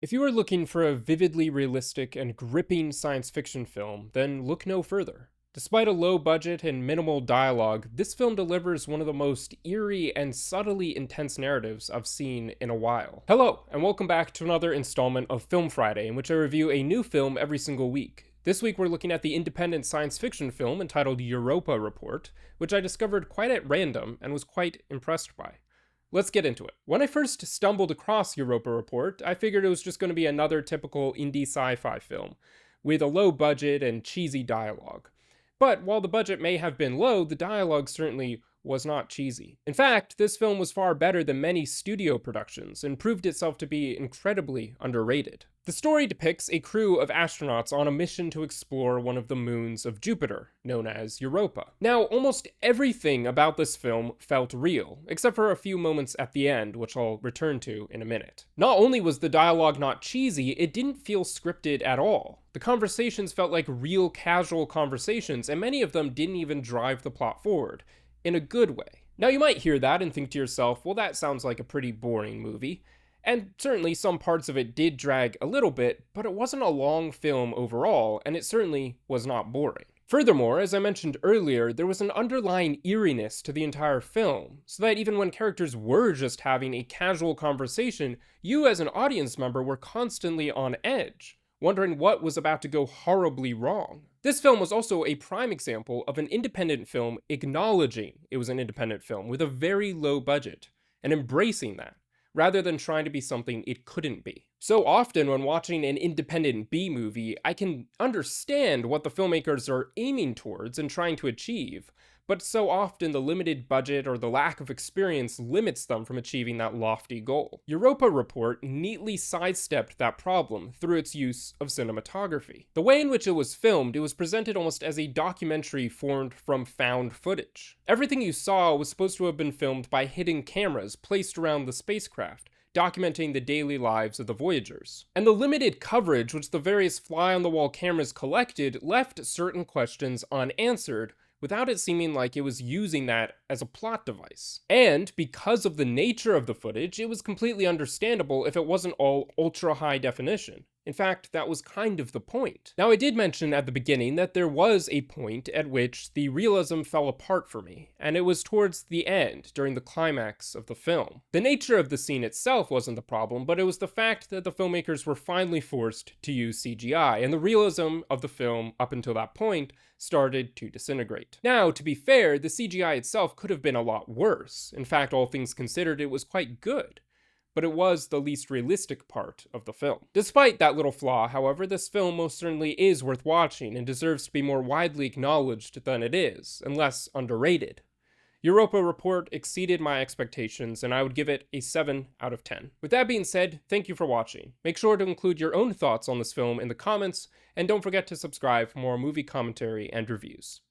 If you are looking for a vividly realistic and gripping science fiction film, then look no further. Despite a low budget and minimal dialogue, this film delivers one of the most eerie and subtly intense narratives I've seen in a while. Hello, and welcome back to another installment of Film Friday, in which I review a new film every single week. This week we're looking at the independent science fiction film entitled Europa Report, which I discovered quite at random and was quite impressed by. Let's get into it. When I first stumbled across Europa Report, I figured it was just going to be another typical indie sci-fi film, with a low budget and cheesy dialogue. But while the budget may have been low, the dialogue certainly was not cheesy. In fact, this film was far better than many studio productions, and proved itself to be incredibly underrated. The story depicts a crew of astronauts on a mission to explore one of the moons of Jupiter, known as Europa. Now, almost everything about this film felt real, except for a few moments at the end, which I'll return to in a minute. Not only was the dialogue not cheesy, it didn't feel scripted at all. The conversations felt like real casual conversations, and many of them didn't even drive the plot forward, in a good way. Now, you might hear that and think to yourself, well, that sounds like a pretty boring movie. And certainly some parts of it did drag a little bit, but it wasn't a long film overall, and it certainly was not boring. Furthermore, as I mentioned earlier, there was an underlying eeriness to the entire film, so that even when characters were just having a casual conversation, you as an audience member were constantly on edge, wondering what was about to go horribly wrong. This film was also a prime example of an independent film acknowledging it was an independent film with a very low budget, and embracing that, rather than trying to be something it couldn't be. So often when watching an independent B-movie, I can understand what the filmmakers are aiming towards and trying to achieve, but so often the limited budget or the lack of experience limits them from achieving that lofty goal. Europa Report neatly sidestepped that problem through its use of cinematography. The way in which it was filmed, it was presented almost as a documentary formed from found footage. Everything you saw was supposed to have been filmed by hidden cameras placed around the spacecraft, documenting the daily lives of the Voyagers. And the limited coverage which the various fly-on-the-wall cameras collected left certain questions unanswered, without it seeming like it was using that as a plot device. And because of the nature of the footage, it was completely understandable if it wasn't all ultra high definition. In fact, that was kind of the point. Now, I did mention at the beginning that there was a point at which the realism fell apart for me, and it was towards the end, during the climax of the film. The nature of the scene itself wasn't the problem, but it was the fact that the filmmakers were finally forced to use CGI, and the realism of the film up until that point started to disintegrate. Now, to be fair, the CGI itself could have been a lot worse. In fact, all things considered, it was quite good. But it was the least realistic part of the film. Despite that little flaw, however, this film most certainly is worth watching and deserves to be more widely acknowledged than it is, and less underrated. Europa Report exceeded my expectations, and I would give it a 7 out of 10. With that being said, thank you for watching. Make sure to include your own thoughts on this film in the comments, and don't forget to subscribe for more movie commentary and reviews.